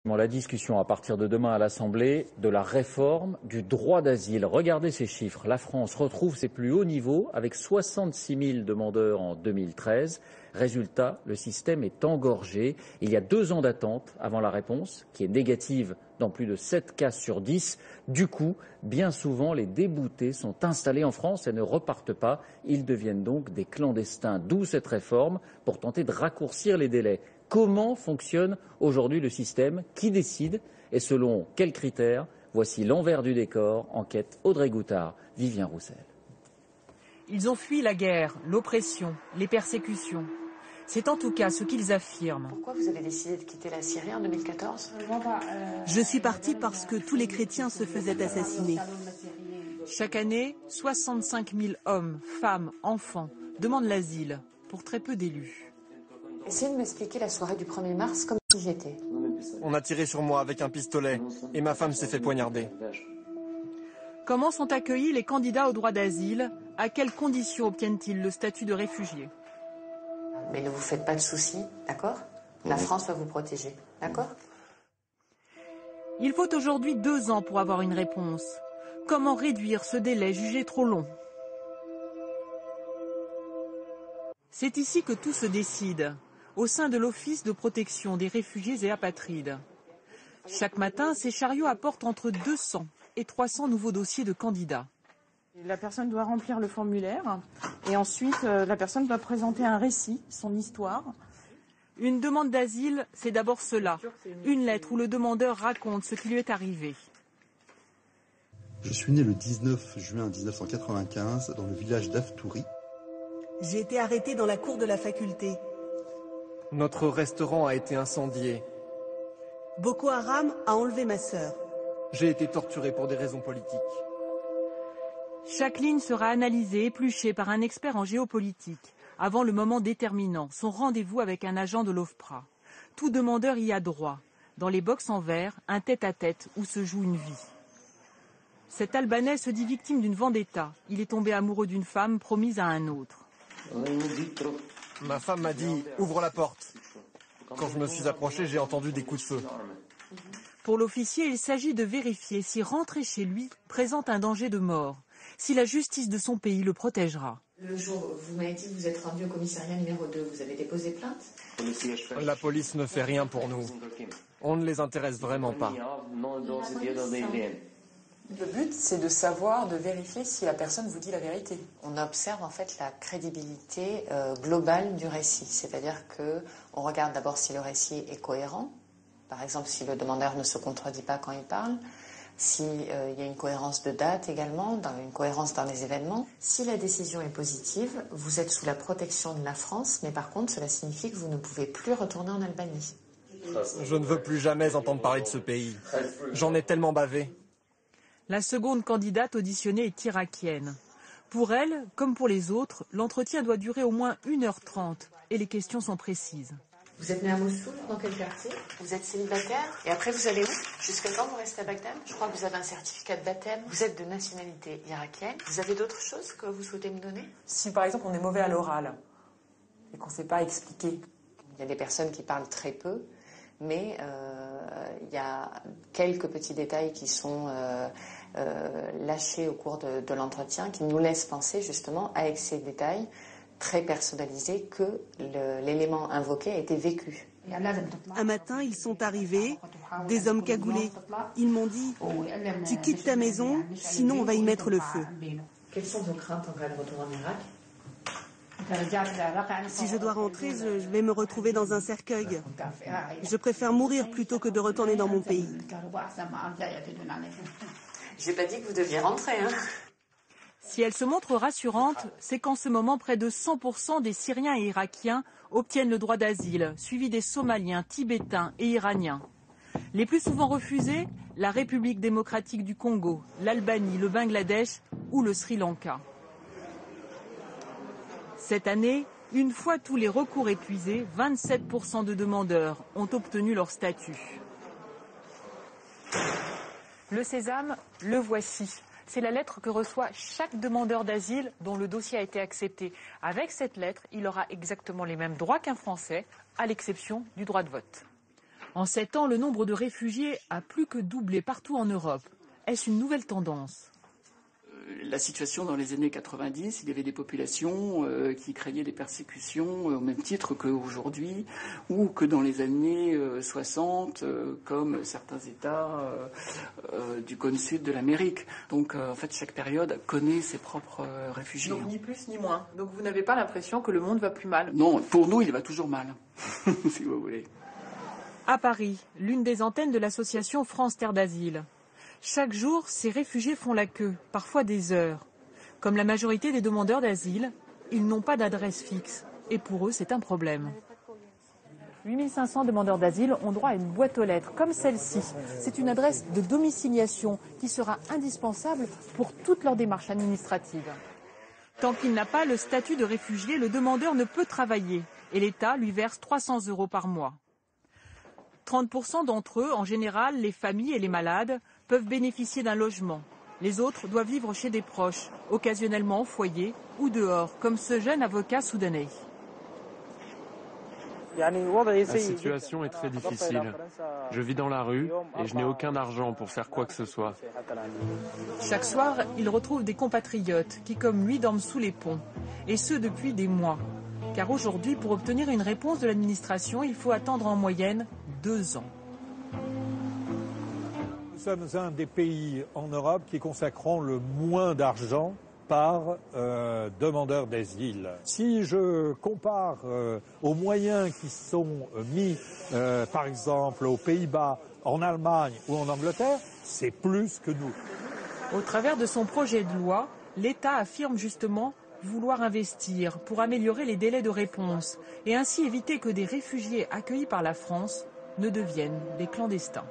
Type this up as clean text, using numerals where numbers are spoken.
La discussion à partir de demain à l'Assemblée de la réforme du droit d'asile. Regardez ces chiffres. La France retrouve ses plus hauts niveaux avec 66 000 demandeurs en 2013. Résultat, le système est engorgé. Il y a 2 ans d'attente avant la réponse, qui est négative dans plus de 7 cas sur 10. Du coup, bien souvent, les déboutés sont installés en France et ne repartent pas. Ils deviennent donc des clandestins. D'où cette réforme pour tenter de raccourcir les délais. Comment fonctionne aujourd'hui le système? Qui décide? Et selon quels critères? Voici l'envers du décor. Enquête Audrey Goutard, Vivien Roussel. Ils ont fui la guerre, l'oppression, les persécutions. C'est en tout cas ce qu'ils affirment. Pourquoi vous avez décidé de quitter la Syrie en 2014? Je suis partie parce que tous les chrétiens se faisaient assassiner. Chaque année, 65 000 hommes, femmes, enfants demandent l'asile pour très peu d'élus. Essayez de m'expliquer la soirée du 1er mars comme si j'y étais. On a tiré sur moi avec un pistolet et ma femme s'est fait poignarder. Comment sont accueillis les candidats au droit d'asile? À quelles conditions obtiennent-ils le statut de réfugié? Mais ne vous faites pas de soucis, d'accord? La France va vous protéger, d'accord? Il faut aujourd'hui 2 ans pour avoir une réponse. Comment réduire ce délai jugé trop long? C'est ici que tout se décide, au sein de l'Office de protection des réfugiés et apatrides. Chaque matin, ces chariots apportent entre 200 et 300 nouveaux dossiers de candidats. La personne doit remplir le formulaire et ensuite la personne doit présenter un récit, son histoire. Une demande d'asile, c'est d'abord cela, une lettre où le demandeur raconte ce qui lui est arrivé. Je suis né le 19 juin 1995 dans le village d'Aftouri. J'ai été arrêtée dans la cour de la faculté. Notre restaurant a été incendié. Boko Haram a enlevé ma sœur. J'ai été torturé pour des raisons politiques. Chaque ligne sera analysée, épluchée par un expert en géopolitique, avant le moment déterminant, son rendez-vous avec un agent de l'OFPRA. Tout demandeur y a droit. Dans les box en verre, un tête-à-tête où se joue une vie. Cet Albanais se dit victime d'une vendetta. Il est tombé amoureux d'une femme promise à un autre. Ma femme m'a dit « Ouvre la porte ». Quand je me suis approché, j'ai entendu des coups de feu. Pour l'officier, il s'agit de vérifier si rentrer chez lui présente un danger de mort, si la justice de son pays le protégera. Le jour où vous m'avez dit que vous êtes rendu au commissariat numéro 2, vous avez déposé plainte? La police ne fait rien pour nous. On ne les intéresse vraiment pas. Le but, c'est de savoir, de vérifier si la personne vous dit la vérité. On observe en fait la crédibilité globale du récit. C'est-à-dire qu'on regarde d'abord si le récit est cohérent. Par exemple, si le demandeur ne se contredit pas quand il parle. S'il y a une cohérence de date également, une cohérence dans les événements. Si la décision est positive, vous êtes sous la protection de la France, mais par contre, cela signifie que vous ne pouvez plus retourner en Albanie. Je ne veux plus jamais entendre parler de ce pays. J'en ai tellement bavé. La seconde candidate auditionnée est irakienne. Pour elle, comme pour les autres, l'entretien doit durer au moins 1h30 et les questions sont précises. Vous êtes né à Mossoul, dans quel quartier? Vous êtes célibataire? Et après, vous allez où? Jusqu'à quand vous restez à Bagdad? Je crois que vous avez un certificat de baptême. Vous êtes de nationalité irakienne. Vous avez d'autres choses que vous souhaitez me donner? Si par exemple on est mauvais à l'oral et qu'on ne sait pas expliquer. Il y a des personnes qui parlent très peu, mais il y a quelques petits détails qui sont lâchés au cours de l'entretien qui nous laissent penser justement avec ces détails très personnalisé que l'élément invoqué a été vécu. Un matin, ils sont arrivés, des hommes cagoulés. Ils m'ont dit « Tu quittes ta maison, sinon on va y mettre le feu ». Quelles sont vos craintes en cas de retour en Irak? Si je dois rentrer, je vais me retrouver dans un cercueil. Je préfère mourir plutôt que de retourner dans mon pays. J'ai pas dit que vous deviez rentrer, hein. Si elle se montre rassurante, c'est qu'en ce moment, près de 100% des Syriens et Irakiens obtiennent le droit d'asile, suivi des Somaliens, Tibétains et Iraniens. Les plus souvent refusés, la République démocratique du Congo, l'Albanie, le Bangladesh ou le Sri Lanka. Cette année, une fois tous les recours épuisés, 27% de demandeurs ont obtenu leur statut. Le sésame, le voici. C'est la lettre que reçoit chaque demandeur d'asile dont le dossier a été accepté. Avec cette lettre, il aura exactement les mêmes droits qu'un Français, à l'exception du droit de vote. En 7 ans, le nombre de réfugiés a plus que doublé partout en Europe. Est-ce une nouvelle tendance ? La situation dans les années 90, il y avait des populations qui craignaient des persécutions au même titre qu'aujourd'hui, ou que dans les années 60, comme certains États du cône sud de l'Amérique. Donc en fait, chaque période connaît ses propres réfugiés. Donc ni plus ni moins. Donc vous n'avez pas l'impression que le monde va plus mal? Non, pour nous, il va toujours mal, si vous voulez. À Paris, l'une des antennes de l'association France Terre d'Asile. Chaque jour, ces réfugiés font la queue, parfois des heures. Comme la majorité des demandeurs d'asile, ils n'ont pas d'adresse fixe. Et pour eux, c'est un problème. 8500 demandeurs d'asile ont droit à une boîte aux lettres, comme celle-ci. C'est une adresse de domiciliation qui sera indispensable pour toutes leurs démarches administratives. Tant qu'il n'a pas le statut de réfugié, le demandeur ne peut travailler. Et l'État lui verse 300 € par mois. 30% d'entre eux, en général les familles et les malades, peuvent bénéficier d'un logement. Les autres doivent vivre chez des proches, occasionnellement au foyer ou dehors, comme ce jeune avocat soudanais. La situation est très difficile. Je vis dans la rue et je n'ai aucun argent pour faire quoi que ce soit. Chaque soir, il retrouve des compatriotes qui, comme lui, dorment sous les ponts. Et ce, depuis des mois. Car aujourd'hui, pour obtenir une réponse de l'administration, il faut attendre en moyenne 2 ans. Nous sommes un des pays en Europe qui consacrons le moins d'argent par demandeur d'asile. Si je compare aux moyens qui sont mis, par exemple, aux Pays-Bas, en Allemagne ou en Angleterre, c'est plus que nous. Au travers de son projet de loi, l'État affirme justement vouloir investir pour améliorer les délais de réponse et ainsi éviter que des réfugiés accueillis par la France ne deviennent des clandestins.